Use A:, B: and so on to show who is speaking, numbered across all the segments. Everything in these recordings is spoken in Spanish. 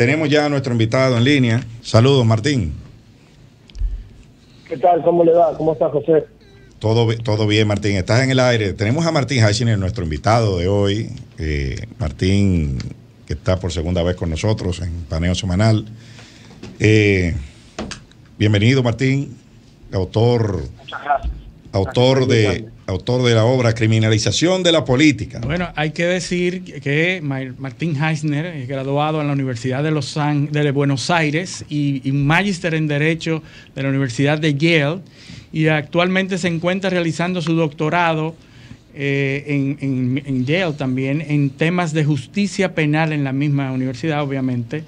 A: tenemos ya a nuestro invitado en línea. Saludos, Martín.
B: ¿Qué tal? ¿Cómo le va? ¿Cómo está, José?
A: Todo bien, Martín. Estás en el aire. Tenemos a Martín Heisner, nuestro invitado de hoy. Martín, que está por segunda vez con nosotros en Paneo Semanal. Bienvenido, Martín. Autor de la obra Criminalización de la Política.
C: Bueno, hay que decir que Martín Heisner es graduado en la Universidad de Buenos Aires y magíster en Derecho de la Universidad de Yale, y actualmente se encuentra realizando su doctorado en Yale también, en temas de justicia penal en la misma universidad, obviamente.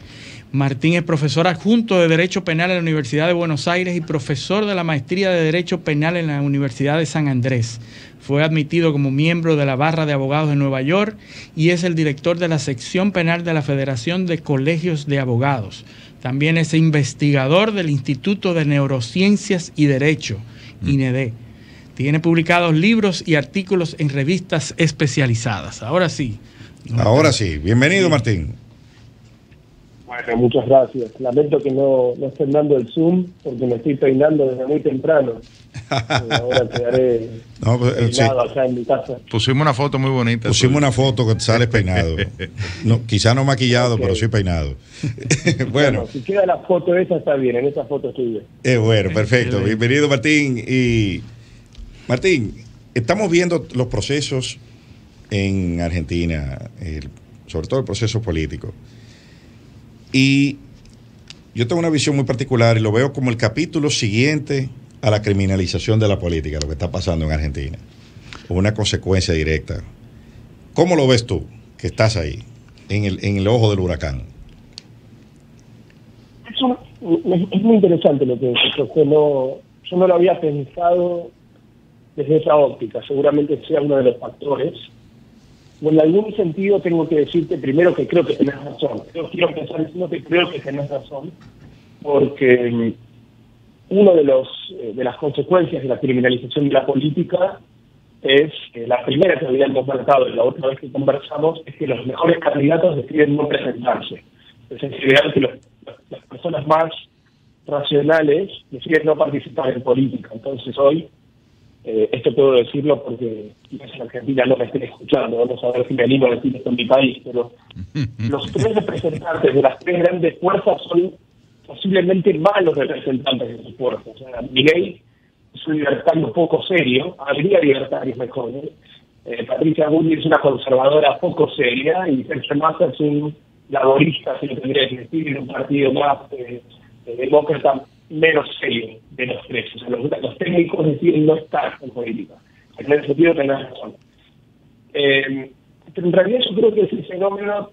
C: Martín es profesor adjunto de Derecho Penal en la Universidad de Buenos Aires y profesor de la Maestría de Derecho Penal en la Universidad de San Andrés. Fue admitido como miembro de la Barra de Abogados de Nueva York y es el director de la sección penal de la Federación de Colegios de Abogados. También es investigador del Instituto de Neurociencias y Derecho, INED. Tiene publicados libros y artículos en revistas especializadas. Ahora sí.
A: Bienvenido, Martín.
B: Bueno, muchas gracias. Lamento que no estén dando el Zoom porque me estoy peinando desde muy temprano. Ahora quedaré peinado acá en mi casa.
D: Pusimos una foto muy bonita.
A: Pusimos una foto que sales peinado. No, quizá no maquillado, okay, pero sí peinado.
B: Bueno, si queda la foto esa está bien, en esa foto estoy bien.
A: Bueno, perfecto. Bienvenido, Martín. Y Martín, estamos viendo los procesos en Argentina, sobre todo el proceso político. Y yo tengo una visión muy particular y lo veo como el capítulo siguiente a la criminalización de la política, lo que está pasando en Argentina, o una consecuencia directa. ¿Cómo lo ves tú, que estás ahí, en el ojo del huracán?
B: Es muy interesante lo que dices, porque yo no lo había pensado desde esa óptica. Seguramente sea uno de los factores. Bueno, en algún sentido tengo que decirte primero que creo que tenés razón. Quiero empezar diciendo que creo que tenés razón, porque uno de las consecuencias de la criminalización de la política es la primera que habíamos marcado la otra vez que conversamos, es que los mejores candidatos deciden no presentarse. Es decir, que las personas más racionales deciden no participar en política. Entonces hoy, esto puedo decirlo porque quizás en Argentina no me estén escuchando, vamos a ver si me animo a decir esto en mi país, pero los tres representantes de las tres grandes fuerzas son posiblemente malos representantes de sus fuerzas. O sea, Milei es un libertario poco serio, habría libertarios mejores. Patricia Bullrich es una conservadora poco seria y Sergio Massa es un laborista, si lo tendría que decir, en un partido más demócrata, menos serio de los tres. O sea, los técnicos deciden no estar en política. En ese sentido tenés razón. Pero en realidad yo creo que ese fenómeno,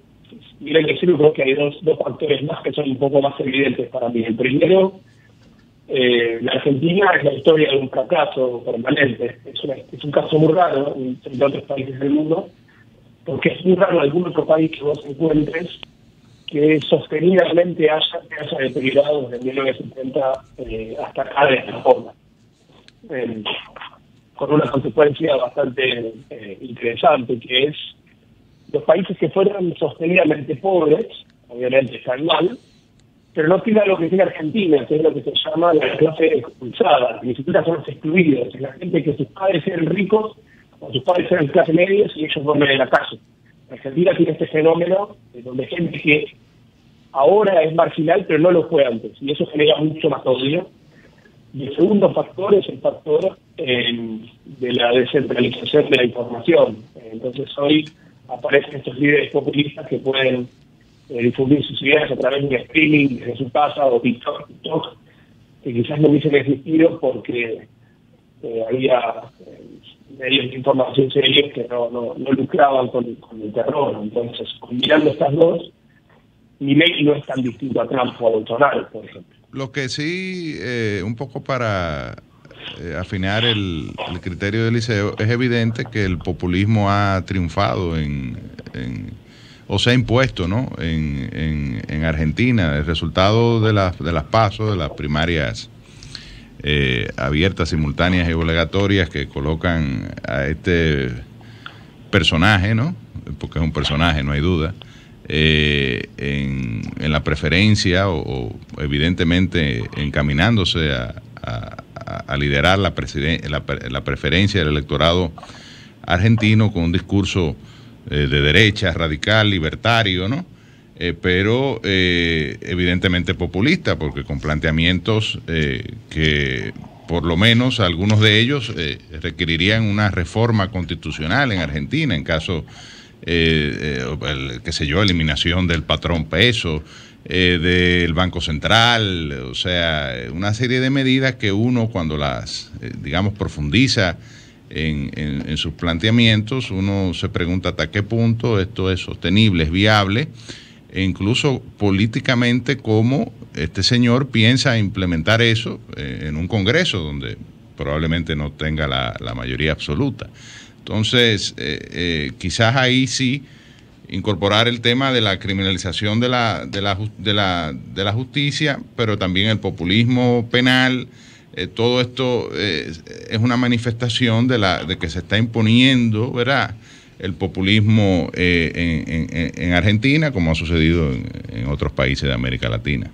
B: miren que sí, creo que hay dos factores más que son un poco más evidentes para mí. El primero, la Argentina es la historia de un fracaso permanente. Es un caso muy raro entre otros países del mundo, porque es muy raro algún otro país que vos encuentres que sostenidamente se haya deteriorado desde 1970 hasta acá de esta forma. Con una consecuencia bastante interesante, que es los países que fueron sostenidamente pobres, obviamente están mal, pero no tiene algo que tiene Argentina, que es lo que se llama la clase expulsada, ni siquiera son los excluidos, es la gente que sus padres eran ricos o sus padres eran clase medias y ellos duermen en la calle. Argentina tiene este fenómeno donde gente que ahora es marginal pero no lo fue antes, y eso genera mucho más odio. Y el segundo factor es el factor de la descentralización de la información. Entonces hoy aparecen estos líderes populistas que pueden difundir sus ideas a través de un streaming desde su casa o TikTok, que quizás no hubiesen existido porque había medios de información serios que no lucraban con el terror. Entonces, combinando estas dos, Milei no es tan distinto a Trump o a Bolsonaro, por ejemplo.
D: Lo que sí, un poco para afinar el criterio de Liceo, es evidente que el populismo ha triunfado o se ha impuesto, ¿no?, en Argentina. El resultado de las PASO, de las primarias abiertas, simultáneas y obligatorias, que colocan a este personaje, ¿no?, porque es un personaje, no hay duda, en la preferencia o evidentemente encaminándose a liderar la preferencia del electorado argentino con un discurso de derecha, radical, libertario, ¿no? Pero evidentemente populista, porque con planteamientos que por lo menos algunos de ellos requerirían una reforma constitucional en Argentina, en caso, qué sé yo, eliminación del patrón peso, del Banco Central, o sea, una serie de medidas que uno cuando las, digamos, profundiza en sus planteamientos, uno se pregunta hasta qué punto esto es sostenible, es viable, e incluso políticamente cómo este señor piensa implementar eso en un Congreso donde probablemente no tenga la mayoría absoluta. Entonces, quizás ahí sí incorporar el tema de la criminalización de la justicia, pero también el populismo penal. Todo esto es una manifestación de que se está imponiendo, ¿verdad?, el populismo en Argentina, como ha sucedido en otros países de América Latina.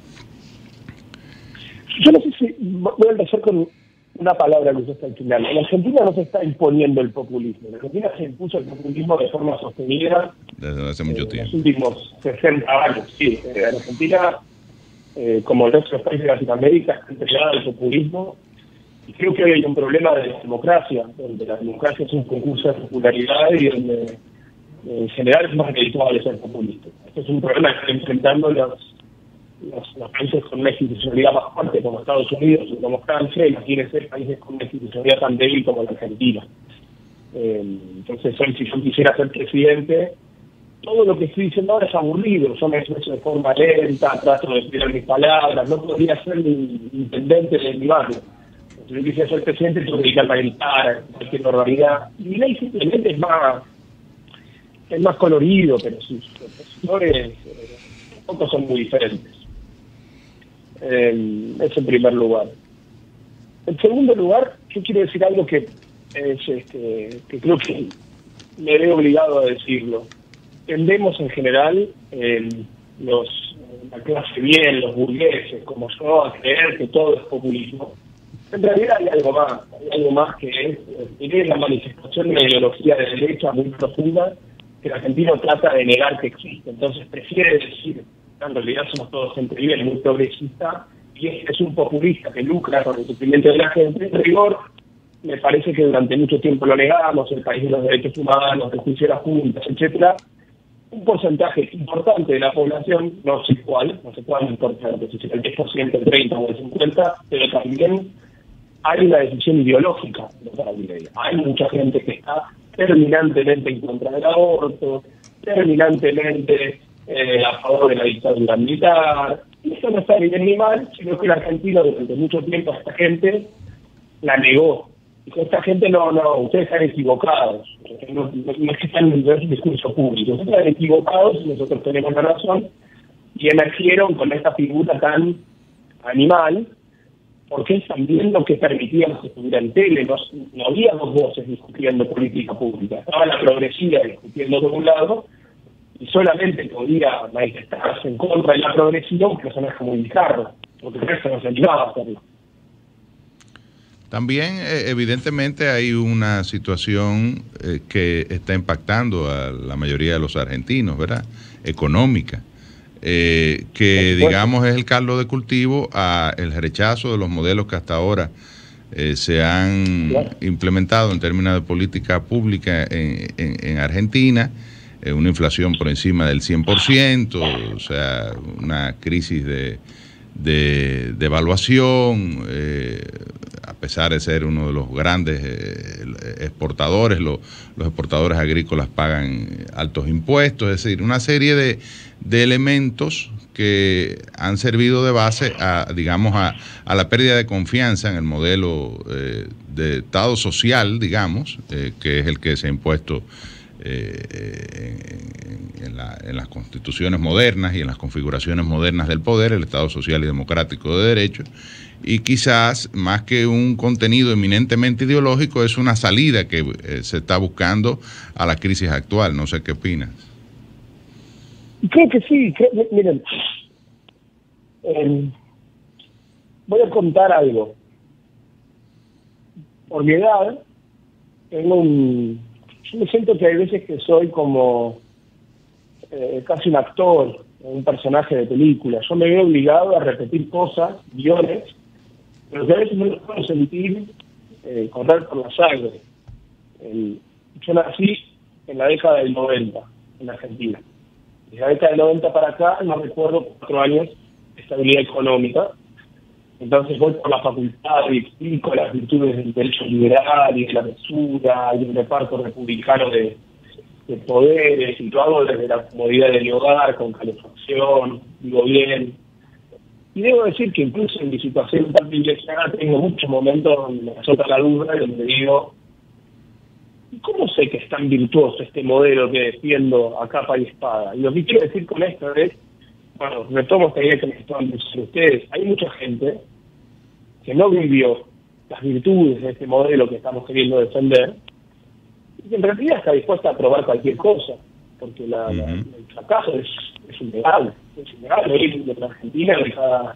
B: Yo no sé si voy a empezar con una palabra que usaste al final. En Argentina no se está imponiendo el populismo. En Argentina se impuso el populismo de forma sostenida
D: desde hace mucho tiempo.
B: En los últimos 60 años. Sí, en Argentina, como en otros países de Latinoamérica, está entregada al populismo. Y creo que hoy hay un problema de la democracia, donde la democracia es un concurso de popularidad y donde en general es más redituable ser populista. Este es un problema que están enfrentando los países con una institucionalidad más fuerte como Estados Unidos y como Francia, y imagínense países con una institucionalidad tan débil como la Argentina. Entonces hoy, si yo quisiera ser presidente, todo lo que estoy diciendo ahora es aburrido, yo me expreso de forma lenta, trato de explicar mis palabras, no podría ser mi intendente de mi barrio. Si yo quisiera ser presidente, tengo que dedicarme a gritar, cualquier normalidad. Y mi ley simplemente es más colorido, pero sus opositores tampoco son muy diferentes. Es en primer lugar. En segundo lugar, yo quiero decir algo que creo que me veo obligado a decirlo. Tendemos en general, la clase bien, los burgueses, como yo, a creer que todo es populismo. En realidad hay algo más que es la manifestación de una ideología de derecha muy profunda que el argentino trata de negar que existe. Entonces prefiere decir, en realidad somos todos gente bien, muy progresista, y es un populista que lucra con el sufrimiento de la gente. En rigor, me parece que durante mucho tiempo lo negamos, el país de los derechos humanos, el juicio de las juntas, etcétera. Un porcentaje importante de la población, no sé cuál importante, si será el 10%, el 30% o el 50%, pero también hay una decisión ideológica de la ley. Hay mucha gente que está terminantemente en contra del aborto, terminantemente a favor de la dictadura militar. Y eso no está ni bien ni mal, sino que el argentino durante mucho tiempo a esta gente la negó. Dijo, esta gente no, ustedes están equivocados. No es que están en el discurso público, ustedes están equivocados y nosotros tenemos la razón. Y emergieron con esta figura tan animal, porque es también lo que permitíamos que estuviera en tele. No había dos voces discutiendo política pública. Estaba la progresiva discutiendo de un lado y solamente podía manifestarse en contra de la progresiva un personaje muy bizarro, porque el resto no se animaba a hacerlo.
D: También, evidentemente, hay una situación que está impactando a la mayoría de los argentinos, ¿verdad? Económica. Que digamos es el caldo de cultivo a el rechazo de los modelos que hasta ahora se han implementado en términos de política pública en Argentina, una inflación por encima del 100%, o sea, una crisis de devaluación, a pesar de ser uno de los grandes exportadores, los exportadores agrícolas pagan altos impuestos, es decir, una serie de elementos que han servido de base a la pérdida de confianza en el modelo de Estado social, digamos, que es el que se ha impuesto en las constituciones modernas y en las configuraciones modernas del poder, el Estado social y democrático de derecho, y quizás más que un contenido eminentemente ideológico es una salida que se está buscando a la crisis actual. No sé qué opinas.
B: Creo que sí, miren, voy a contar algo. Por mi edad, yo me siento que hay veces que soy como casi un actor, un personaje de película. Yo me veo obligado a repetir cosas, guiones, pero que a veces no los puedo sentir correr por la sangre. Yo nací en la década del 90, en Argentina. Desde la década del 90 para acá, no recuerdo 4 años de estabilidad económica. Entonces voy por la facultad y explico las virtudes del derecho liberal y de la mesura y del reparto republicano de poderes, y lo hago desde la comodidad del hogar, con calefacción, digo bien. Y debo decir que incluso en mi situación tan privilegiada tengo muchos momentos donde me azota la duda y donde digo, ¿cómo sé que es tan virtuoso este modelo que defiendo a capa y espada? Y lo que quiero decir con esto es, bueno, retomo esta idea que me estaban diciendo ustedes, hay mucha gente que no vivió las virtudes de este modelo que estamos queriendo defender, y que en realidad está dispuesta a probar cualquier cosa, porque el fracaso es innegable. Es innegable. Hoy en Argentina, de cada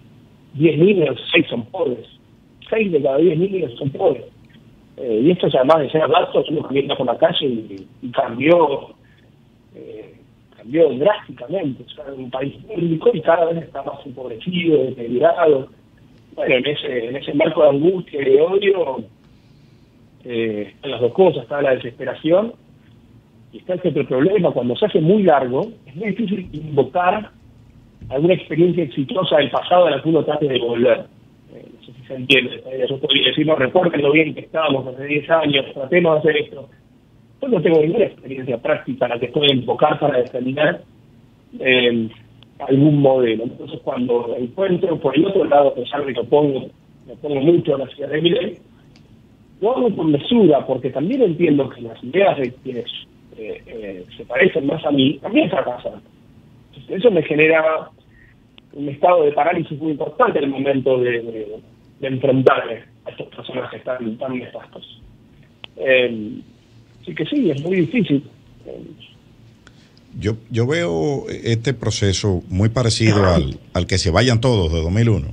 B: 10 niños, 6 son pobres. 6 de cada 10 niños son pobres. Y esto, además de ser gastos, uno camina por la calle y cambió drásticamente. O sea, un país público y cada vez está más empobrecido, deteriorado. Bueno, en ese marco de angustia y de odio, están las dos cosas, está la desesperación y está este otro problema. Cuando se hace muy largo, es muy difícil invocar alguna experiencia exitosa del pasado a la que uno trate de volver. No sé si se entiende. Yo podría decir, no, recuerden lo bien que estábamos hace 10 años, tratemos de hacer esto. Yo no tengo ninguna experiencia práctica a la que pueda invocar para determinar algún modelo. Entonces, cuando encuentro por el otro lado, a pesar de que me pongo mucho a la ciudad de Milei, lo hago con mesura, porque también entiendo que las ideas de quienes se parecen más a mí también fracasan. Entonces, eso me genera un estado de parálisis muy importante en el momento de enfrentarme a estos personajes tan nefastos. Así que sí, es muy difícil.
A: Yo veo este proceso muy parecido al que se vayan todos de 2001.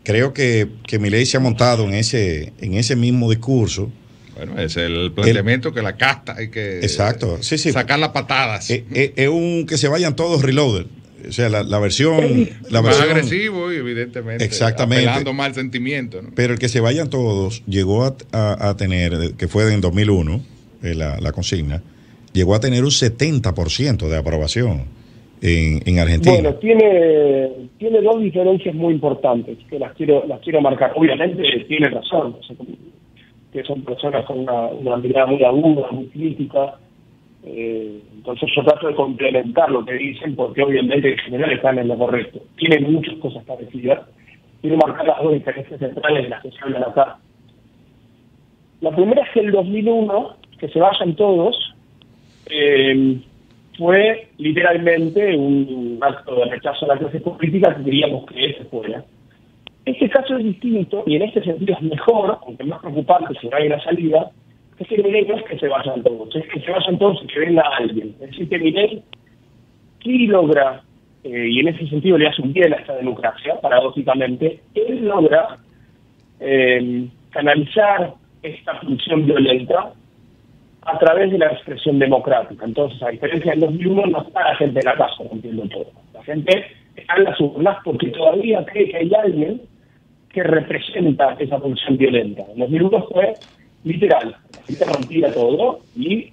A: Creo que Milei se ha montado en ese mismo discurso.
D: Bueno, es el planteamiento que la casta hay que sacar las patadas.
A: Es un que se vayan todos reloaded. O sea, la versión
D: más agresivo y evidentemente
A: exactamente,
D: apelando mal sentimiento, ¿no?
A: Pero el que se vayan todos llegó a tener, que fue en 2001 la consigna, llegó a tener un 70% de aprobación en Argentina.
B: Bueno, tiene dos diferencias muy importantes que las quiero marcar. Obviamente tiene razón, o sea, que son personas con una mirada muy aguda, muy crítica. Entonces yo trato de complementar lo que dicen, porque obviamente en general están en lo correcto. Tienen muchas cosas parecidas. Quiero marcar las dos diferencias centrales de las que se hablan acá. La primera es que el 2001, que se vayan todos, fue literalmente un acto de rechazo a la clase política que queríamos que ese fuera. Este caso es distinto y en este sentido es mejor, aunque más preocupante si no hay una salida, es que Milei no es que se vayan todos, es que se vayan todos y que venga alguien. Es decir, que Milei sí logra, y en ese sentido le hace un bien a esta democracia, paradójicamente, él logra canalizar esta pulsión violenta a través de la expresión democrática. Entonces, a diferencia del 2001, no está la gente en la casa, no entiendo todo. La gente está en las urnas porque todavía cree que hay alguien que representa esa pulsión violenta. En 2001 fue literal, la gente rompía todo y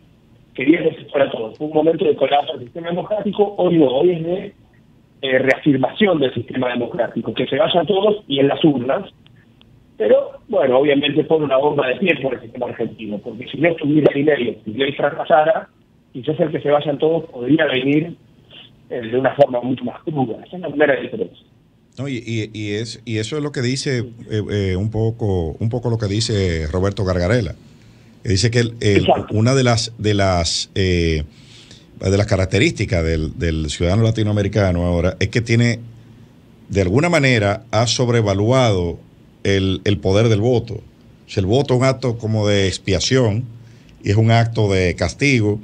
B: quería que se fuera todo. Fue un momento de colapso del sistema democrático. Hoy no, hoy es de reafirmación del sistema democrático, que se vayan todos y en las urnas. Pero, bueno, obviamente pone una bomba de pie por el sistema argentino, porque si no estuviera Milei, si Milei fracasara, quizás el que se vayan todos podría venir de una forma mucho más cruda. Esa es la primera diferencia.
A: No, y eso es lo que dice un poco lo que dice Roberto Gargarella. Dice que una de las características del ciudadano latinoamericano ahora es que tiene, de alguna manera, ha sobrevaluado el poder del voto. O sea, el voto es un acto como de expiación y es un acto de castigo,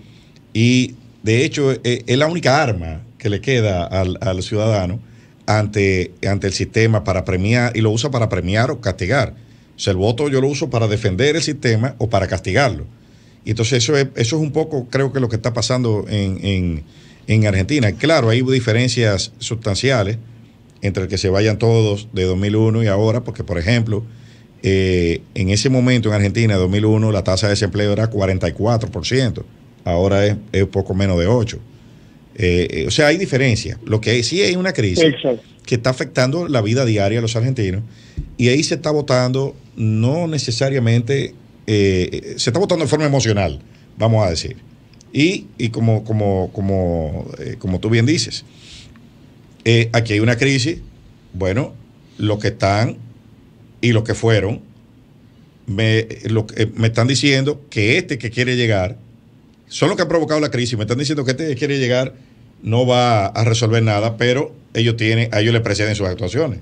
A: y De hecho, es la única arma que le queda al ciudadano ante el sistema para premiar, y lo usa para premiar o castigar. O sea, el voto yo lo uso para defender el sistema o para castigarlo. Y entonces eso es un poco, creo que lo que está pasando en Argentina. Claro, hay diferencias sustanciales entre el que se vayan todos de 2001 y ahora, porque, por ejemplo, en ese momento en Argentina, en 2001, la tasa de desempleo era 44%, ahora es poco menos de 8%. O sea, hay diferencias. Lo que sí hay una crisis
B: Exacto.
A: que está afectando la vida diaria de los argentinos, y ahí se está votando no necesariamente, se está votando de forma emocional, vamos a decir. Y como tú bien dices, aquí hay una crisis. Bueno, los que están y los que fueron me están diciendo que que quiere llegar son los que han provocado la crisis. Me están diciendo que que quiere llegar no va a resolver nada, pero a ellos le preceden sus actuaciones.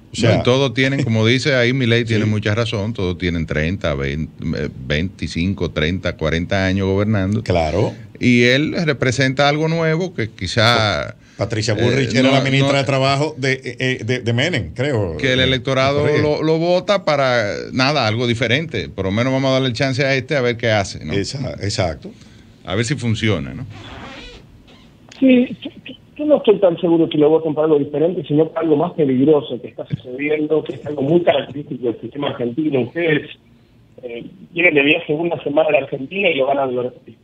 A: O sea,
D: no, todos tienen, como dice ahí Milei, tiene
A: sí,
D: mucha razón, todos tienen 30, 20, 25, 30, 40 años gobernando.
A: Claro.
D: Y él representa algo nuevo que quizá...
A: Patricia Bullrich era la ministra de Trabajo de Menem, creo.
D: Que el electorado lo vota para nada, algo diferente. Por lo menos vamos a darle chance a a ver qué hace, ¿no?
A: Exacto.
D: A ver si funciona, ¿no?
B: Sí, yo no estoy tan seguro que lo voten para algo diferente, sino para algo más peligroso que está sucediendo, que es algo muy característico del sistema argentino. Ustedes vienen de viaje una semana a la Argentina y lo van a advertir.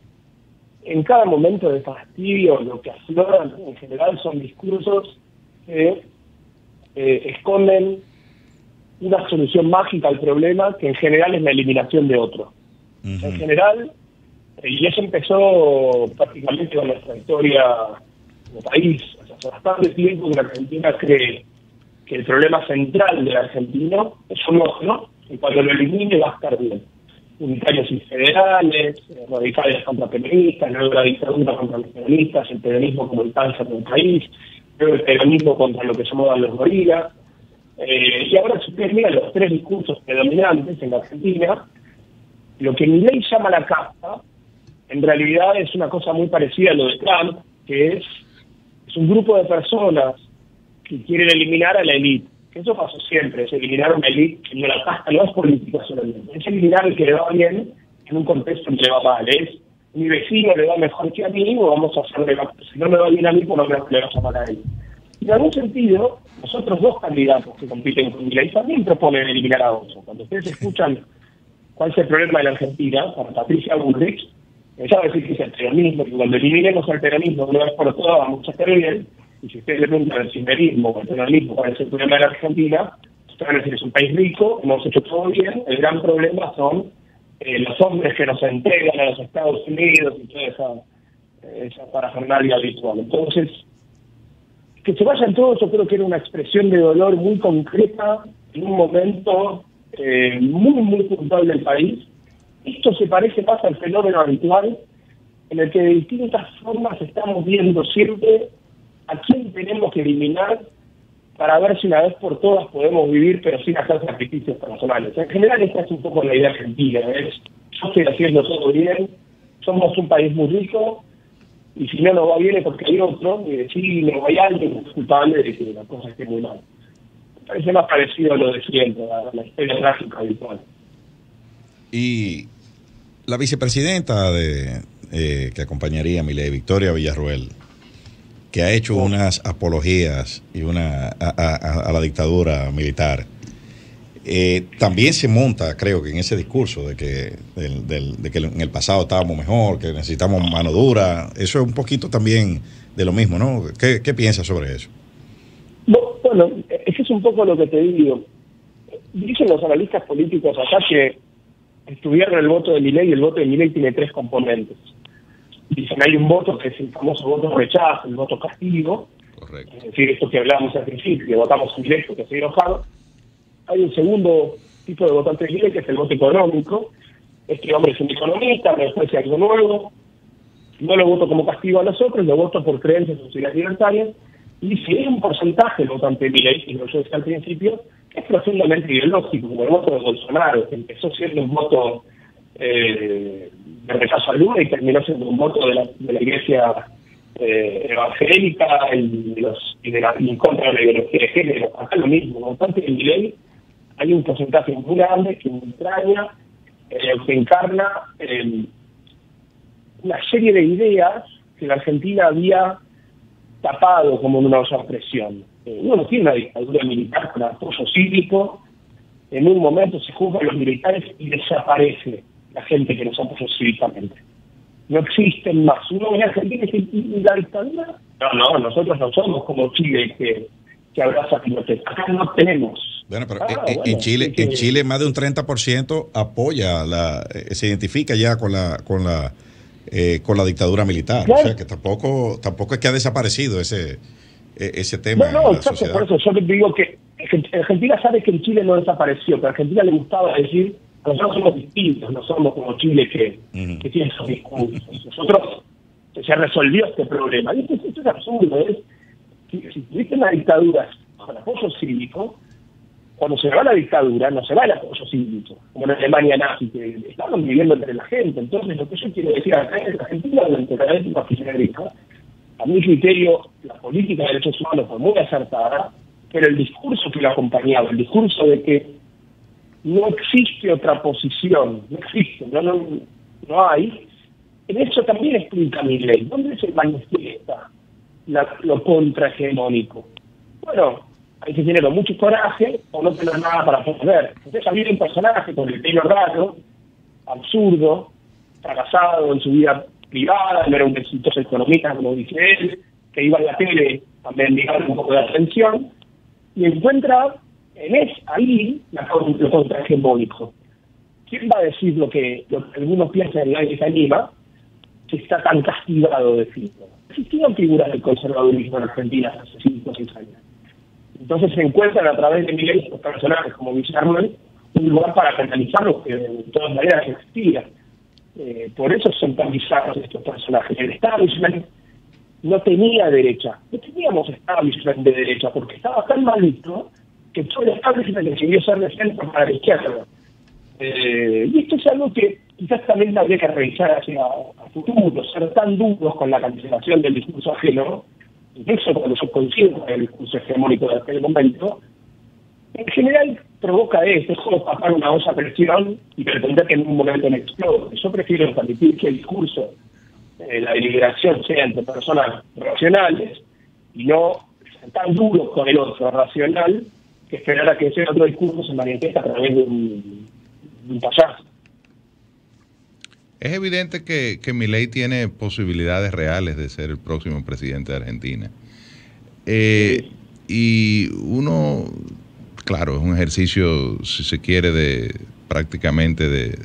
B: En cada momento de fastidio, lo que afloran en general son discursos que esconden una solución mágica al problema, que en general es la eliminación de otro. Uh-huh. En general, y eso empezó prácticamente con nuestra historia como país. O sea, hace bastante tiempo que la Argentina cree que el problema central del argentino es un ojo, y cuando lo elimine va a estar bien. Unitarios y federales, radicales contra peronistas, luego la dictadura contra los peronistas, el peronismo como el cáncer del país, luego el peronismo contra lo que se llaman los gorilas. Y ahora, si ustedes miran los tres discursos predominantes en la Argentina, lo que Milei llama la casta, en realidad es una cosa muy parecida a lo de Trump, que es un grupo de personas que quieren eliminar a la élite. Eso pasó siempre, es eliminar a una élite, que la casta no es política solamente, es eliminar al que le va bien en un contexto en que le va mal. Es mi vecino le va mejor que a mí, o vamos a hacerle, si no me va bien a mí, por lo menos le va a mal a él. Y en algún sentido, los otros dos candidatos que compiten con Milei también proponen eliminar a otro. Cuando ustedes escuchan cuál es el problema de la Argentina, para Patricia Bullrich, ella va a decir que es el peronismo, que cuando eliminemos al peronismo una vez por todas vamos a estar bien. Y si ustedes le preguntan al kirchnerismo o al peronismo cuál es el problema de la Argentina, ustedes van a decir es un país rico, hemos hecho todo bien, el gran problema son los hombres que nos entregan a los Estados Unidos y toda esa parafernalia habitual. Entonces, que se vayan todos, yo creo que era una expresión de dolor muy concreta en un momento muy, muy puntual del país. Esto se parece más al fenómeno habitual en el que de distintas formas estamos viendo siempre a quién tenemos que eliminar para ver si una vez por todas podemos vivir, pero sin hacer sacrificios personales. En general esta es un poco la idea argentina, es yo estoy haciendo todo bien, somos un país muy rico, y si no nos va bien es porque hay otro, y decir no hay alguien que es culpable de que la cosa esté muy mal. Me parece más parecido a lo de siempre, a la historia trágica habitual.
A: Y la vicepresidenta que acompañaría a Milei, Victoria Villarruel, que ha hecho unas apologías y a la dictadura militar, también se monta, creo que en ese discurso de que en el pasado estábamos mejor, que necesitamos mano dura. Eso es un poquito también de lo mismo, ¿no? ¿Qué piensas sobre eso?
B: Bueno, ese es un poco lo que te digo. Dicen los analistas políticos acá que estudiaron el voto de Milei, y el voto de Milei tiene tres componentes. Dicen, hay un voto que es el famoso voto rechazo, el voto castigo. Correcto. Es decir, esto que hablábamos al principio, que votamos en directo, que estoy enojado. Hay un segundo tipo de votante de Milei, que es el voto económico. Este hombre es un economista, me ofrece algo nuevo. No lo voto como castigo a los otros, lo voto por creencias sociales libertarias. Y si hay un porcentaje de votante de Milei, y lo yo decía al principio, que es profundamente ideológico, como el voto de Bolsonaro, que empezó siendo un voto de rechazo a Lula y terminó siendo un voto de la iglesia evangélica y en contra de la ideología de género. Acá lo mismo, no obstante, en Milei hay un porcentaje muy grande que entraña, que encarna una serie de ideas que la Argentina había tapado como en una opresión. Uno no tiene una dictadura militar con apoyo cívico, en un momento se juzgan los militares y desaparece la gente que nos apoyó cívicamente. No existen más. Uno en Argentina dice, ¿y la dictadura? No, nosotros no somos como Chile que abraza a Pinochet. Acá no tenemos.
A: Bueno, pero en Chile más de un 30% apoya, se identifica ya con la dictadura militar. Claro. O sea que tampoco es que ha desaparecido ese tema.
B: No, exacto, por eso yo te digo que Argentina sabe que en Chile no desapareció, pero a Argentina le gustaba decir, nosotros somos distintos, no somos como Chile que tiene esos discursos. Nosotros se resolvió este problema. Y esto es absurdo, si tuviste una dictadura con apoyo cívico, cuando se va la dictadura, no se va el apoyo cívico, como en Alemania nazi, que estaban viviendo entre la gente. Entonces, lo que yo quiero decir acá es que la Argentina, durante la época kirchnerista, a mi criterio, la política de derechos humanos fue muy acertada, pero el discurso que lo acompañaba, el discurso de que no existe otra posición, no existe, no hay, en eso también explica Milei. ¿Dónde se manifiesta lo contrahegemónico? Bueno, hay que tener mucho coraje o no tener nada para poder. Entonces había un personaje con el pelo raro, absurdo, fracasado en su vida privada, no era un exitoso economista como dice él, que iba a la tele a mendigar un poco de atención, y encuentra ahí lo contrahegemónico. ¿Quién va a decir lo que algunos piensan y nadie se anima, si está tan castigado de decirlo? Existían figuras del conservadurismo en Argentina hace 5 o 6 años. Entonces se encuentran a través de Milei estos personajes como Guillermo un lugar para canalizar lo que de todas maneras existía. Por eso son tan bizarros estos personajes. El establishment no tenía derecha. No teníamos establishment de derecha porque estaba tan mal visto que todo el establishment decidió ser de centro para la izquierda. Y esto es algo que quizás también habría que revisar hacia a futuro, ser tan duros con la cancelación del discurso ajeno, incluso cuando yo coincido con el discurso hegemónico de aquel momento, en general provoca esto, es como tapar una olla a presión y pretender que en un momento no explote. Yo prefiero permitir que el discurso, la deliberación sea entre personas racionales y no tan duros con el otro racional, que esperar a que ese otro discurso se manifiesta a través de un payaso.
D: Es evidente que Milei tiene posibilidades reales de ser el próximo presidente de Argentina. Y uno, claro, es un ejercicio, si se quiere, prácticamente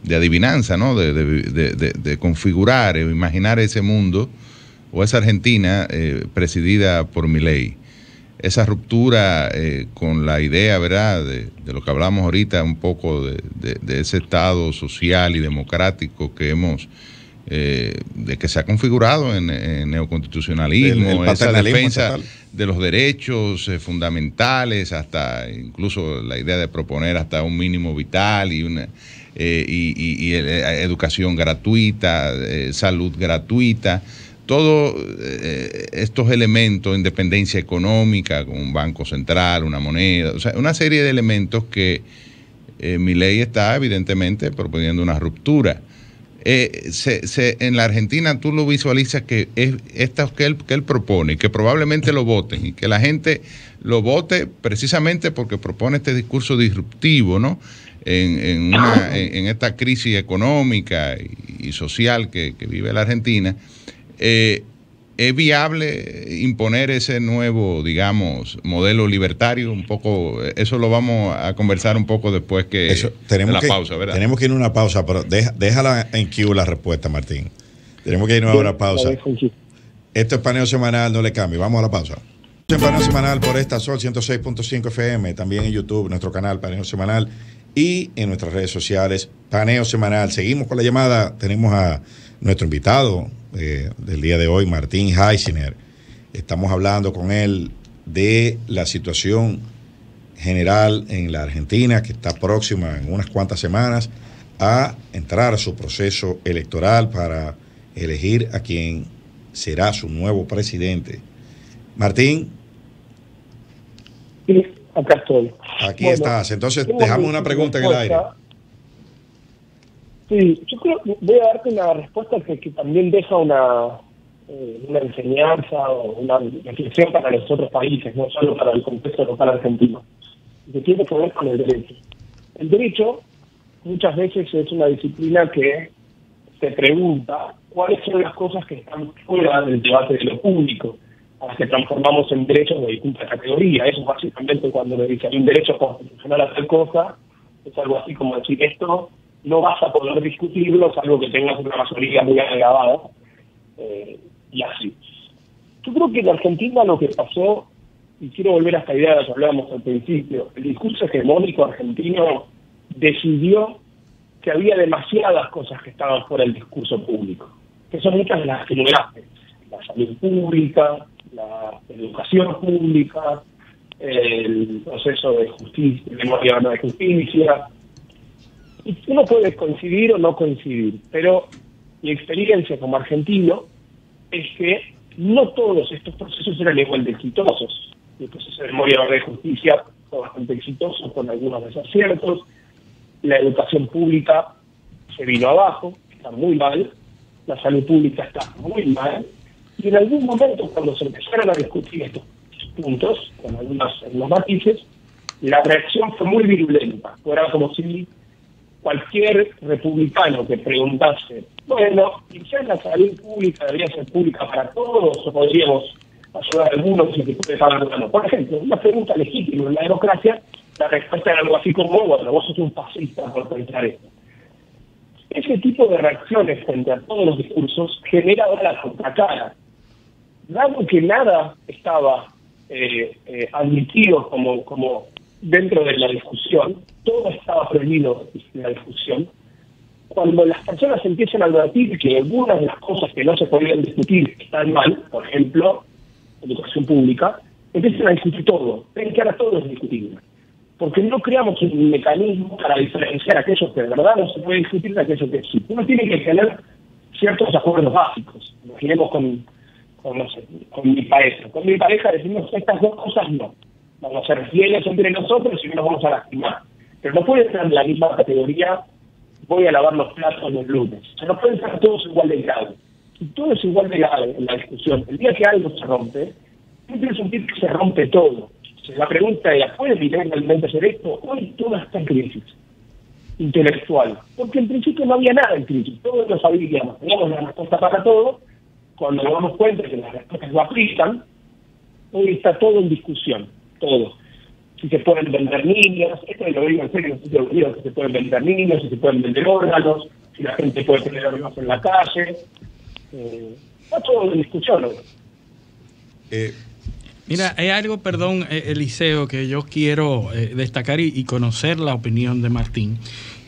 D: de adivinanza, ¿no? De configurar, imaginar ese mundo o esa Argentina presidida por Milei. Esa ruptura con la idea, ¿verdad?, de lo que hablamos ahorita, un poco de ese Estado social y democrático que de que se ha configurado en neoconstitucionalismo, esa defensa total de los derechos fundamentales, hasta incluso la idea de proponer hasta un mínimo vital y educación gratuita, salud gratuita. Todos estos elementos, independencia económica, con un banco central, una moneda, o sea, una serie de elementos que Milei está evidentemente proponiendo una ruptura. En la Argentina tú lo visualizas que es esto que él propone, que probablemente lo voten y que la gente lo vote precisamente porque propone este discurso disruptivo, ¿no? En esta crisis económica y social que vive la Argentina. ¿Es viable imponer ese nuevo, digamos, modelo libertario? Un poco, eso lo vamos a conversar un poco después de la pausa, ¿verdad? Tenemos que ir a una pausa, pero déjala en Q la respuesta, Martín. Tenemos que irnos a una pausa. Esto es Paneo Semanal, no le cambie. Vamos a la pausa. En Paneo Semanal por esta Sol 106.5 FM, también en YouTube, nuestro canal Paneo Semanal y en nuestras redes sociales Paneo Semanal. Seguimos con la llamada. Tenemos a nuestro invitado del día de hoy, Martín Heisiner. Estamos hablando con él de la situación general en la Argentina, que está próxima en unas cuantas semanas
A: a entrar a su proceso electoral para elegir a quien será su nuevo presidente. Martín.
B: Sí, acá estoy.
A: Aquí estás. Entonces, dejamos una pregunta en el aire.
B: Sí, yo creo que voy a darte una respuesta que también deja una enseñanza o una reflexión para los otros países, no solo para el contexto local argentino, que tiene que ver con el derecho. El derecho muchas veces es una disciplina que se pregunta cuáles son las cosas que están fuera del debate de lo público, a las que transformamos en derechos de distinta categoría. Eso básicamente cuando le dicen hay un derecho constitucional a tal cosa, es algo así como decir esto no vas a poder discutirlo, salvo que tengas una mayoría muy agravada, y así. Yo creo que en Argentina lo que pasó, y quiero volver a esta idea de la que hablábamos al principio, el discurso hegemónico argentino decidió que había demasiadas cosas que estaban fuera del discurso público, que son muchas de las que numeraste: la salud pública, la educación pública, el proceso de justicia, de justicia. Y uno puede coincidir o no coincidir, pero mi experiencia como argentino es que no todos estos procesos eran igual de exitosos. El proceso de memoria, verdad y justicia fue bastante exitoso, con algunos desaciertos. La educación pública se vino abajo, está muy mal. La salud pública está muy mal. Y en algún momento, cuando se empezaron a discutir estos puntos, con algunos matices, la reacción fue muy virulenta. Era como si cualquier republicano que preguntase, bueno, quizás la salud pública debería ser pública para todos, o podríamos ayudar a algunos y que puede pagar uno. Por ejemplo, una pregunta legítima en la democracia, la respuesta era algo así como, bueno, vos sos un fascista por pensar esto. Ese tipo de reacciones frente a todos los discursos genera ahora la contracara. Dado que nada estaba admitido como dentro de la discusión, todo estaba prohibido en la discusión. Cuando las personas empiezan a advertir que algunas de las cosas que no se podían discutir están mal, por ejemplo, educación pública, empiezan a discutir todo. Ven que ahora todo es discutible. Porque no creamos un mecanismo para diferenciar aquello que de verdad no se puede discutir de aquello que sí. Uno tiene que tener ciertos acuerdos básicos. Imaginemos con mi pareja. Con mi pareja decimos estas dos cosas no. Vamos a ser fieles entre nosotros y no nos vamos a lastimar. Pero no puede ser en la misma categoría, voy a lavar los platos los lunes. O sea, no pueden ser todos igual de grave. Y todo es igual de grave en la discusión. El día que algo se rompe, siempre sentir que se rompe todo. O sea, la pregunta era, ¿puede realmente hacer esto? Hoy todo está en crisis intelectual. Porque en principio no había nada en crisis. Todos lo sabíamos. Teníamos la respuesta para todo. Cuando nos damos cuenta que las respuestas no aplican, hoy está todo en discusión. Todo. Si se pueden vender niños, esto lo digo en serio, si se pueden vender niños, si se pueden vender órganos, si la gente puede tener órganos en la calle. Está todo en discusión.
C: Mira, hay algo, perdón, Eliseo, que yo quiero destacar y conocer la opinión de Martín.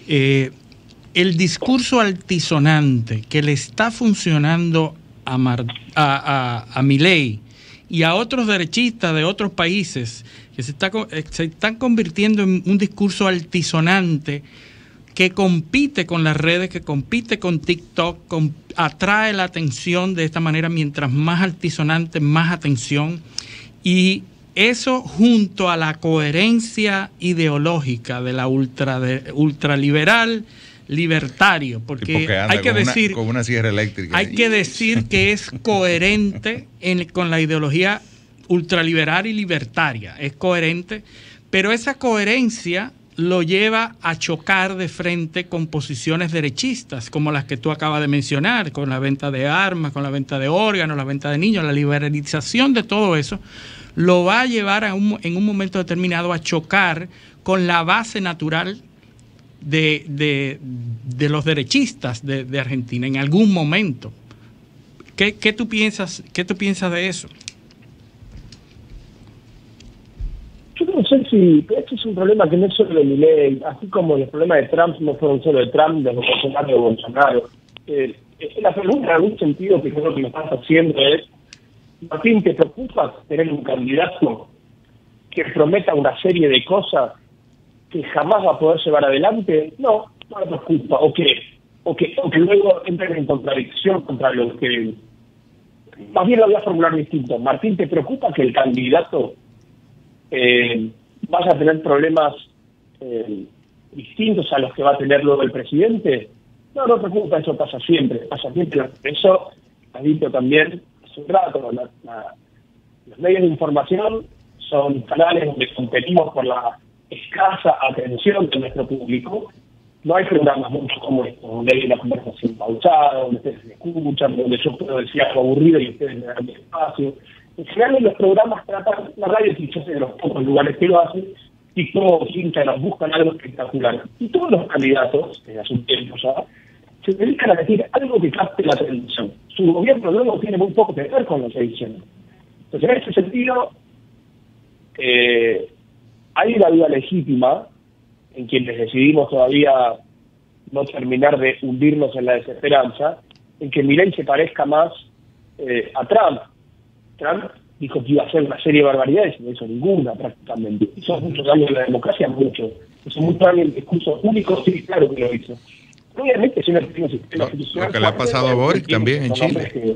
C: El discurso altisonante que le está funcionando a Milei y a otros derechistas de otros países que se están convirtiendo en un discurso altisonante que compite con las redes, que compite con TikTok, atrae la atención de esta manera, mientras más altisonante, más atención. Y eso junto a la coherencia ideológica de la ultraliberal libertario, porque hay que decir
D: con una sierra eléctrica.
C: Hay que decir que es coherente con la ideología ultraliberal y libertaria, es coherente, pero esa coherencia lo lleva a chocar de frente con posiciones derechistas, como las que tú acabas de mencionar, con la venta de armas, con la venta de órganos, la venta de niños. La liberalización de todo eso lo va a llevar en un momento determinado a chocar con la base natural de los derechistas de Argentina en algún momento. ¿Qué tú piensas de eso?
B: Yo no sé si este es un problema que no es solo de Milei, así como los problemas de Trump no fueron solo de Trump, de Bolsonaro. La pregunta en algún sentido que creo que me estás haciendo es, Martín, ¿te preocupa tener un candidato que prometa una serie de cosas que jamás va a poder llevar adelante? No, no le preocupa, o que luego entren en contradicción contra lo que... Más bien lo voy a formular distinto. Martín, ¿te preocupa que el candidato vaya a tener problemas distintos a los que va a tener luego el presidente? No, no preocupa, eso pasa siempre. Eso ha dicho también hace un rato. Los medios de información son canales donde competimos por la escasa atención de nuestro público. No hay programas muchos como estos, donde hay una conversación pausada, donde ustedes me escuchan, donde yo puedo decir algo aburrido y ustedes me dan mi espacio. En general, los programas tratan, la radio es de los pocos lugares que lo hacen, y todos nos buscan algo espectacular. Y todos los candidatos, desde hace un tiempo ya, se dedican a decir algo que capte la atención. Su gobierno luego tiene muy poco que ver con lo que dicen. Entonces, en ese sentido, hay una duda legítima en quienes decidimos todavía no terminar de hundirnos en la desesperanza, en que Milei se parezca más a Trump. Trump dijo que iba a hacer una serie de barbaridades y no hizo ninguna prácticamente. Hizo mucho daño a la democracia, mucho. Hizo mucho daño el discurso único, sí, claro que lo hizo. Obviamente, si no tiene un sistema institucional...
D: Lo que le ha pasado a Boric también en Chile.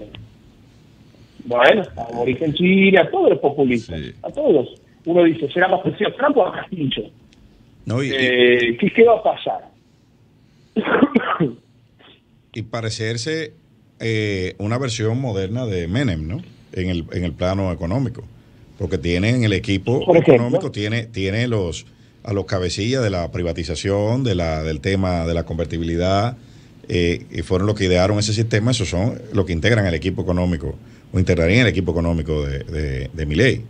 B: Bueno, a Boric en Chile, a todos los populistas, sí. A todos. Uno dice, ¿será más parecido a Trump o a Castillo? No, ¿Qué va a pasar?
A: Y parecerse una versión moderna de Menem, ¿no? En el plano económico, porque tiene en el equipo económico tiene a los cabecillas de la privatización, del tema de la convertibilidad, y fueron los que idearon ese sistema. Esos son los que integran el equipo económico o integrarían el equipo económico de Milei.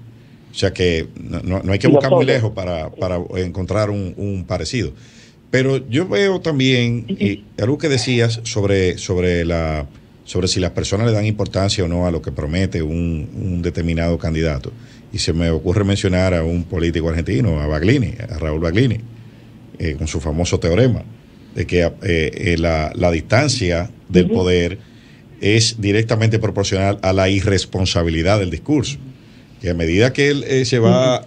A: O sea que no hay que buscar muy lejos para encontrar un parecido. Pero yo veo también algo que decías sobre si las personas le dan importancia o no a lo que promete un determinado candidato. Y se me ocurre mencionar a un político argentino, a Raúl Baglini, con su famoso teorema, de que la distancia del poder es directamente proporcional a la irresponsabilidad del discurso. Que a medida que él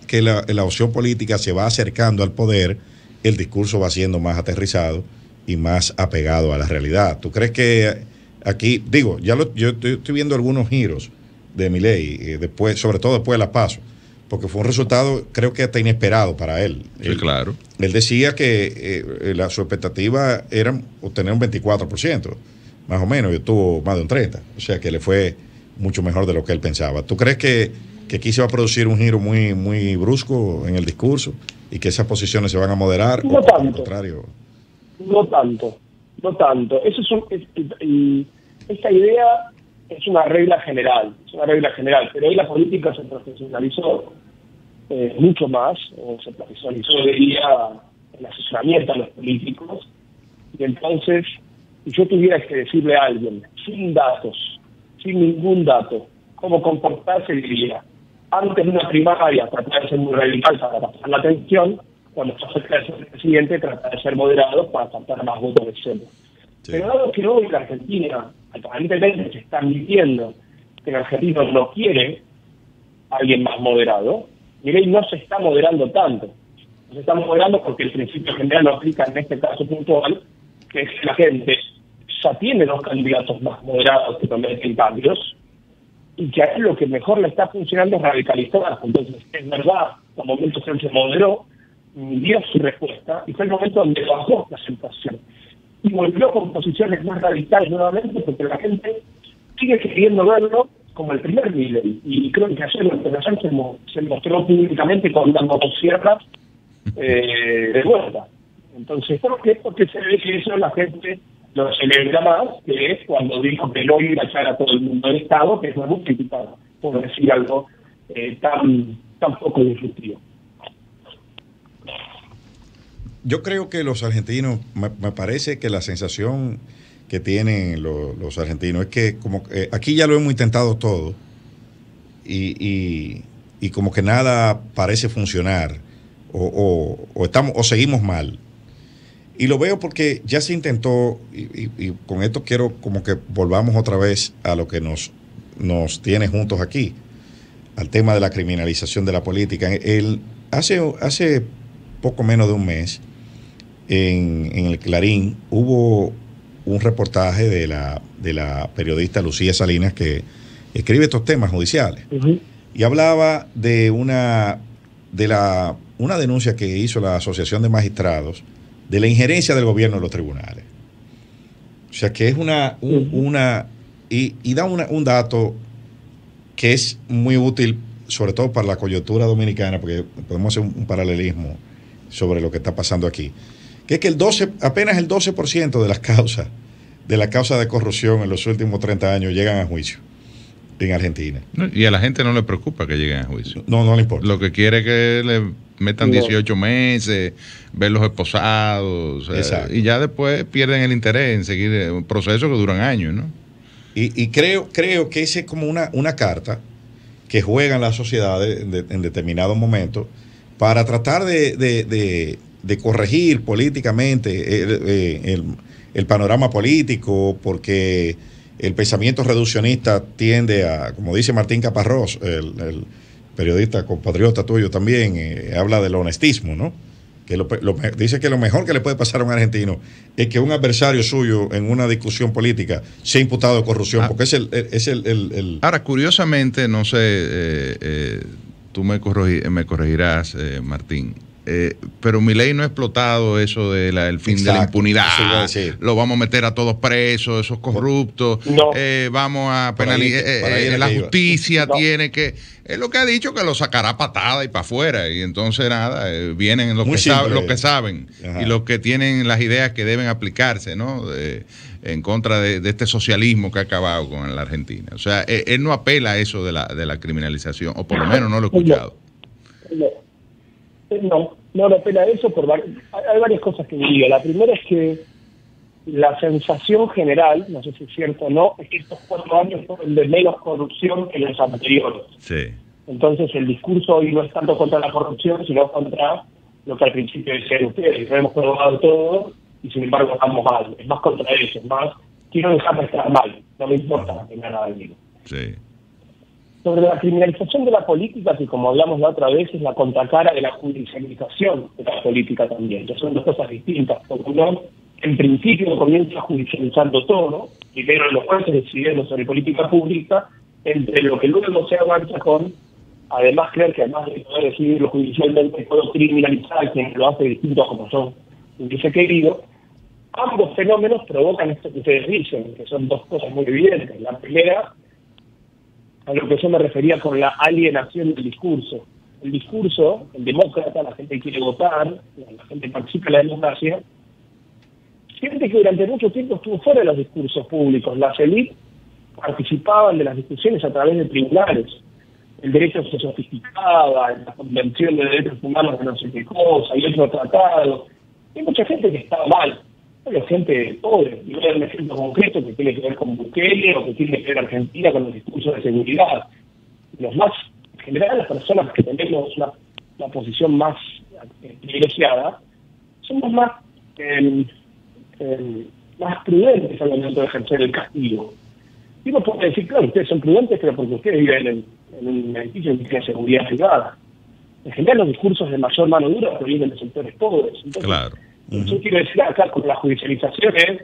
A: que la opción política se va acercando al poder, el discurso va siendo más aterrizado y más apegado a la realidad. ¿Tú crees que aquí, yo estoy viendo algunos giros de Milei, sobre todo después de las PASO, porque fue un resultado, creo que hasta inesperado para él?
D: Sí, claro.
A: Él decía que su expectativa era obtener un 24%, más o menos, y obtuvo más de un 30%. O sea que le fue mucho mejor de lo que él pensaba. ¿Tú crees que aquí se va a producir un giro muy, muy brusco en el discurso y que esas posiciones se van a moderar?
B: No tanto. Al
A: contrario.
B: No tanto. Esta idea es una regla general, pero hoy la política se profesionalizó mucho más, se profesionalizó diría el asesoramiento a los políticos, y entonces, si yo tuviera que decirle a alguien, sin datos, sin ningún dato, cómo comportarse, diría, antes de una primaria tratar de ser muy radical para captar la atención, cuando está cerca de ser presidente tratar de ser moderado para captar más votos de centro. Sí. Pero dado que hoy la Argentina, aparentemente se está admitiendo que el argentino no quiere a alguien más moderado, Milei no se está moderando tanto. No se está moderando porque el principio general no aplica en este caso puntual, que es que la gente ya tiene dos candidatos más moderados que prometen cambios, y que a él lo que mejor le está funcionando es radicalizar. Entonces, es verdad, en momentos él se moderó, dio su respuesta, y fue el momento donde bajó la aceptación. Y volvió con posiciones más radicales nuevamente, porque la gente sigue queriendo verlo como el primer Milei. Y creo que ayer se mostró públicamente con una motosierra de vuelta. Entonces, ¿por qué? Porque se ve que eso la gente lo celebra más, que es cuando dijo que no iba a echar a todo el mundo del Estado, que es muy criticado, por decir algo tan poco disruptivo.
A: Yo creo que los argentinos, me parece que la sensación que tienen los argentinos es que como aquí ya lo hemos intentado todo y como que nada parece funcionar o seguimos mal. Y lo veo porque ya se intentó, y con esto quiero como que volvamos otra vez a lo que nos tiene juntos aquí, al tema de la criminalización de la política. Hace poco menos de un mes, en el Clarín hubo un reportaje de la periodista Lucía Salinas, que escribe estos temas judiciales, y hablaba de una denuncia que hizo la Asociación de Magistrados de la injerencia del gobierno en los tribunales. O sea, que es y da un dato que es muy útil, sobre todo para la coyuntura dominicana, porque podemos hacer un paralelismo sobre lo que está pasando aquí, que es que apenas el 12% de las causas de corrupción en los últimos 30 años llegan a juicio en Argentina.
D: Y a la gente no le preocupa que lleguen a juicio.
A: No le importa.
D: Lo que quiere es que le metan 18 meses, verlos esposados, y ya después pierden el interés en seguir un proceso que duran años, ¿no? Y
A: creo que esa es como una carta que juegan las sociedades en determinados momentos para tratar de corregir políticamente el panorama político, porque el pensamiento reduccionista tiende a, como dice Martín Caparrós, el periodista compatriota tuyo también, habla del honestismo, ¿no? Que dice que lo mejor que le puede pasar a un argentino es que un adversario suyo en una discusión política sea imputado de corrupción, porque es el...
D: Ahora, curiosamente, no sé, tú me corregirás, Martín, pero Milei no ha explotado eso del fin de la impunidad. Lo vamos a meter a todos presos, esos corruptos, vamos a penalizar, la justicia tiene que... Es lo que ha dicho, que lo sacará patada y para afuera, y entonces nada, vienen los que saben y los que tienen las ideas que deben aplicarse, ¿no? En contra de este socialismo que ha acabado con la Argentina. O sea, él no apela a eso de la criminalización, o por lo menos no lo he escuchado.
B: No apela a eso. Hay varias cosas que diría. La primera es que la sensación general, no sé si es cierto o no, es que estos 4 años fueron de menos corrupción que los anteriores.
D: Sí.
B: Entonces el discurso hoy no es tanto contra la corrupción, sino contra lo que al principio decían ustedes: hemos probado todo y sin embargo estamos mal. Es más contra eso, es más, quiero dejar de estar mal, no me importa que nada de mí.
D: Sí.
B: Sobre la criminalización de la política, que como hablamos la otra vez, es la contracara de la judicialización de la política también, que son dos cosas distintas. Porque uno, en principio, comienza judicializando todo, primero los jueces decidiendo sobre política pública, entre lo que luego se avanza con, además, creer que además de poder decidirlo judicialmente, puedo criminalizar a quien lo hace distinto como son, hubiese querido. Ambos fenómenos provocan esto que ustedes dicen, que son dos cosas muy evidentes. La primera, a lo que yo me refería con la alienación del discurso. El discurso, el demócrata, la gente quiere votar, la gente participa en la democracia, siente que durante mucho tiempo estuvo fuera de los discursos públicos. Las élites participaban de las discusiones a través de tribunales. El derecho se sofisticaba, la Convención de Derechos Humanos de no sé qué cosa, y otro tratado. Hay mucha gente que estaba mal. Hay gente pobre. Y voy a dar un ejemplo concreto que tiene que ver con Bukele o que tiene que ver Argentina con los discursos de seguridad. Los más, en general, las personas que tenemos una posición más privilegiada, somos más prudentes al momento de ejercer el castigo. Y uno puede decir, claro, ustedes son prudentes, pero porque ustedes viven en un edificio que tiene seguridad privada. En general, los discursos de mayor mano dura provienen de sectores pobres. Entonces,
D: claro.
B: Yo quiero decir acá con la judicialización es,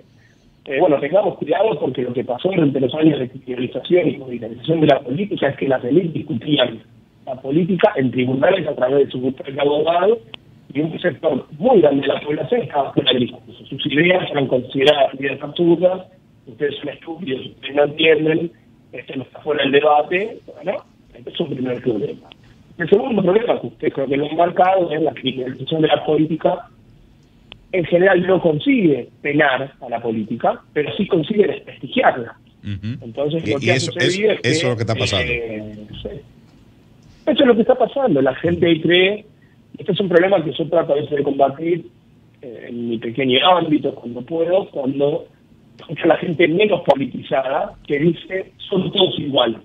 B: tengamos cuidado, porque lo que pasó durante los años de criminalización y judicialización de la política es que las élites discutían la política en tribunales a través de su grupo de abogados, y un sector muy grande de la población estaba fuera del discurso. Sus ideas eran consideradas ideas absurdas, ustedes son estúpidos, ustedes no entienden, no está fuera del debate. Bueno, este es un primer problema. El segundo problema, que usted creo que lo han marcado, es la criminalización de la política. En general no consigue penar a la política, pero sí consigue desprestigiarla. Entonces, lo que
A: eso es lo que está pasando.
B: Eso es lo que está pasando. La gente cree, este es un problema que yo trato a veces de combatir en mi pequeño ámbito, cuando puedo, cuando escucho a la gente menos politizada que dice, son todos iguales.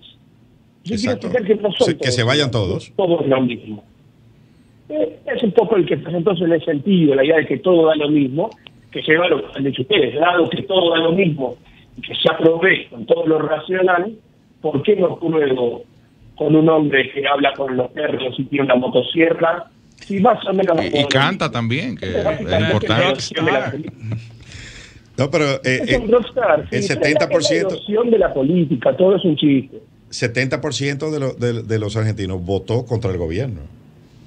B: Yo quiero explicar que no son todos,
A: que se vayan todos.
B: Todos lo mismo. Es un poco el que presentó en el sentido, la idea de que todo da lo mismo, que lleva a lo que han dicho ustedes, dado que todo da lo mismo y que se aprobé con todo lo racional, ¿por qué no pruebo con un hombre que habla con los perros y tiene una motosierra Sí, más o menos.
D: Y canta también, que es importante.
A: No, pero
B: es un rockstar, sí,
A: el 70%...
B: La ilusión de la política, todo es un chiste.
A: 70% de los argentinos votó contra el gobierno.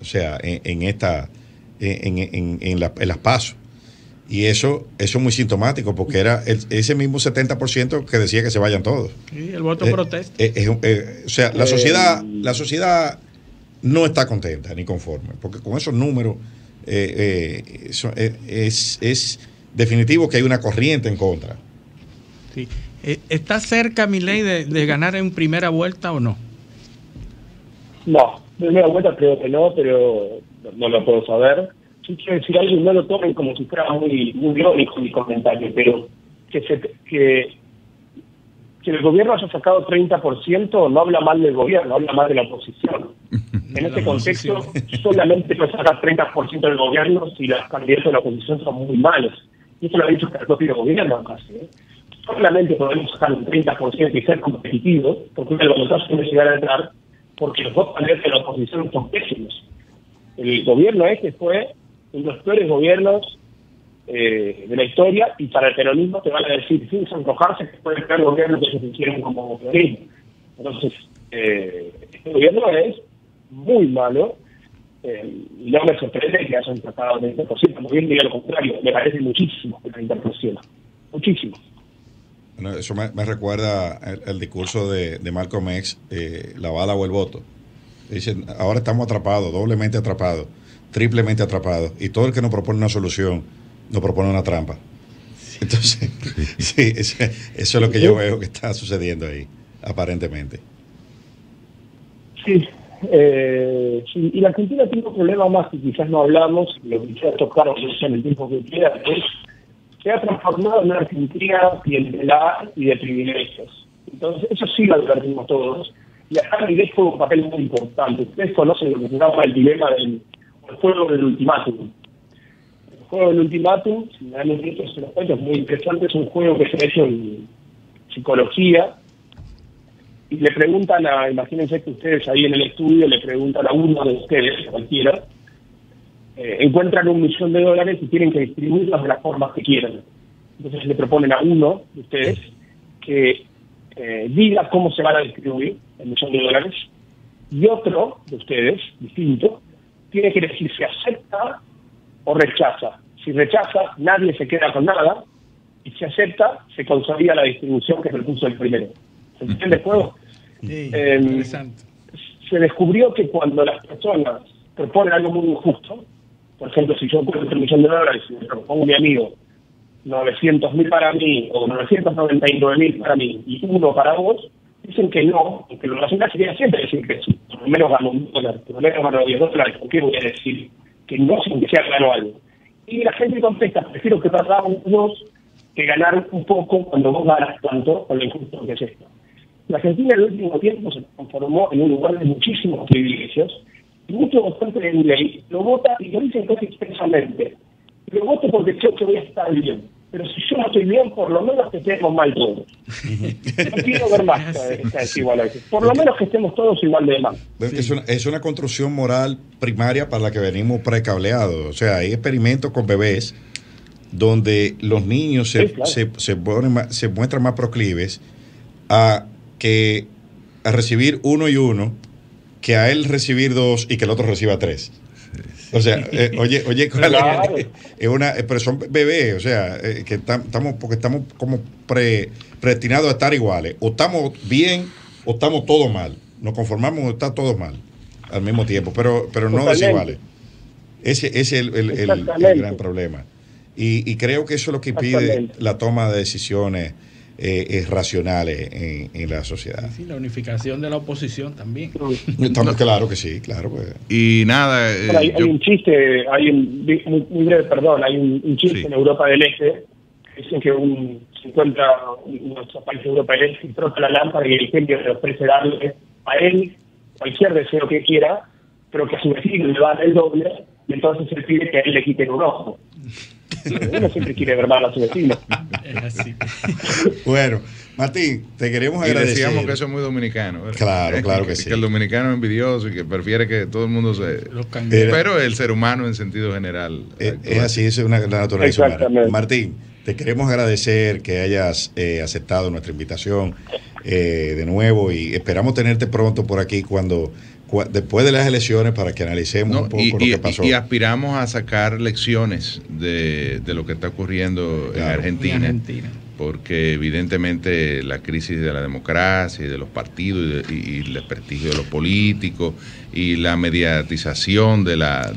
A: O sea, en las PASO. Y eso es muy sintomático, porque era ese mismo 70% que decía que se vayan todos.
C: Sí, el voto protesta.
A: O sea, la sociedad no está contenta ni conforme, porque con esos números es definitivo que hay una corriente en contra.
C: Sí. ¿Está cerca Milei de ganar en primera vuelta o no?
B: No, primera vuelta creo que no, pero no lo puedo saber. Sí quiero decir algo y no lo tomen como si fuera muy irónico mi comentario, pero que el gobierno haya sacado 30% no habla mal del gobierno, habla mal de la oposición. En este contexto, solamente puede sacar 30% del gobierno si los candidatos de la oposición son muy malos. Y eso lo ha dicho el propio gobierno casi. Solamente podemos sacar un 30% y ser competitivos, porque el balotaje puede llegar a entrar, porque los dos candidatos de la oposición son pésimos. El gobierno fue uno de los peores gobiernos de la historia, y para el peronismo te van a decir, sin sonrojarse, que fue el peor gobierno que se hicieron como peronismo. Entonces, este gobierno es muy malo, y no me sorprende que hayan tratado de 30%, muy bien, diría lo contrario, me parece muchísimo el 30%, muchísimo.
A: Bueno, eso me recuerda el discurso de Malcolm X, la bala o el voto. Dicen, ahora estamos atrapados, doblemente atrapados, triplemente atrapados, y todo el que nos propone una solución nos propone una trampa. Entonces, sí, eso es lo que yo veo que está sucediendo ahí, aparentemente.
B: Sí, sí, y la Argentina tiene un problema más que quizás no hablamos, lo quisiera tocar en el tiempo que queda, se ha transformado en una Argentina clientelar y de privilegios. Entonces, eso sí lo advertimos todos. Y acá Milei juega un papel muy importante. Ustedes conocen lo que se llama el dilema del juego del ultimátum. El juego del ultimátum, si me dan un minuto, se los cuento, es muy interesante. Es un juego que se ha hecho en psicología. Y le preguntan imagínense que ustedes ahí en el estudio le preguntan a uno de ustedes, cualquiera, encuentran $1 millón y tienen que distribuirlos de las formas que quieran. Entonces le proponen a uno de ustedes que diga cómo se van a distribuir el $1 millón, y otro de ustedes, distinto, tiene que decir si acepta o rechaza. Si rechaza, nadie se queda con nada, y si acepta, se consolida la distribución que propuso el primero. ¿Se entiende el juego?
C: Sí, interesante.
B: Se descubrió que cuando las personas proponen algo muy injusto, por ejemplo, si yo encuentro $1 millón y me propongo a mi amigo 900.000 para mí o 999.000 para mí y 1 para vos, dicen que no, porque lo racional sería siempre decir que sí, por lo menos gano $1, por lo menos gano $10, ¿por qué voy a decir que no sin que sea gano algo? Y la gente contesta, prefiero que perdamos vos que ganar un poco cuando vos ganas tanto con lo injusto que es esto. La Argentina en el último tiempo se transformó en un lugar de muchísimos privilegios, y mucho votante de Milei lo vota y lo dicen casi expresamente. Lo voto porque creo que voy a estar bien. Pero si yo no estoy bien, por lo menos que estemos mal todos. No quiero ver más esta desigualdad. Por lo menos que estemos todos igual de mal.
A: Es una construcción moral primaria para la que venimos precableados. O sea, hay experimentos con bebés donde los niños se muestran más proclives a recibir 1 y 1 que a él recibir 2 y que el otro reciba 3. O sea, oye,
B: claro.
A: Pero son bebés, o sea, que estamos como predestinados a estar iguales. O estamos bien o estamos todos mal. Nos conformamos o está todos mal al mismo tiempo, pero no desiguales. Ese es el gran problema. Y creo que eso es lo que impide la toma de decisiones racionales en la sociedad.
C: Sí, la unificación de la oposición también.
A: Claro que sí, claro. Pues.
D: Y nada.
B: Hay un chiste, muy breve, perdón, hay un chiste en Europa del Este. Dicen que se encuentra en nuestro país de Europa del Este y frota la lámpara y el genio le ofrece darle a él cualquier deseo que quiera, pero que a su vecino le dan el doble, y entonces él pide que a él le quiten un ojo. Uno siempre quiere ver mal a su vecino.
C: Es así.
A: Bueno, Martín, te queremos
D: Y
A: agradecer.
D: decíamos que eso es muy dominicano, ¿verdad?
A: Claro que sí.
D: Que el dominicano es envidioso y que prefiere que todo el mundo se... Pero el ser humano en sentido general.
A: Es así, es una naturaleza humana.
B: Exactamente.
A: Martín, te queremos agradecer que hayas aceptado nuestra invitación de nuevo y esperamos tenerte pronto por aquí después de las elecciones para que analicemos un poco lo que pasó.
D: Y aspiramos a sacar lecciones de lo que está ocurriendo en Argentina. Porque evidentemente la crisis de la democracia y de los partidos y el desprestigio de los políticos y la mediatización de la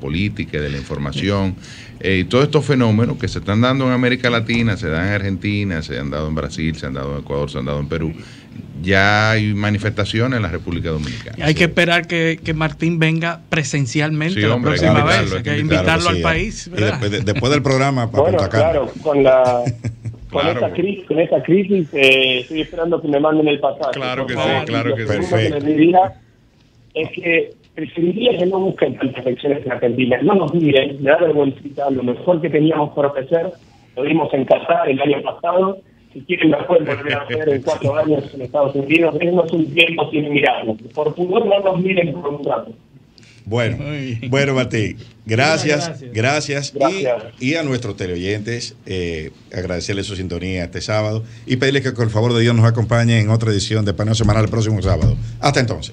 D: política y de la información y todos estos fenómenos que se están dando en América Latina, se dan en Argentina, se han dado en Brasil, se han dado en Ecuador, se han dado en Perú. Ya hay manifestaciones en la República Dominicana.
C: Hay que esperar que Martín venga presencialmente la próxima vez, hay que invitarlo al país.
A: Y después del programa para
B: bueno,
A: Punta Cana.
B: claro, con esta crisis estoy esperando que me manden el pasaje.
D: Claro que sí,
B: favor.
D: claro que sí.
B: Perfecto. Lo que les diría es que preferiría que no busquen tantas elecciones en Argentina, no nos miren, me da vergüenza, lo mejor que teníamos por ofrecer lo dimos en Qatar el año pasado. Si quieren lo pueden volver a hacer en 4 años en Estados Unidos, denos un tiempo sin mirarnos. Por pudor no nos miren por un rato.
A: Bueno, Martín, gracias. Y a nuestros teleoyentes, agradecerles su sintonía este sábado y pedirles que con el favor de Dios nos acompañen en otra edición de Paneo Semanal el próximo sábado. Hasta entonces.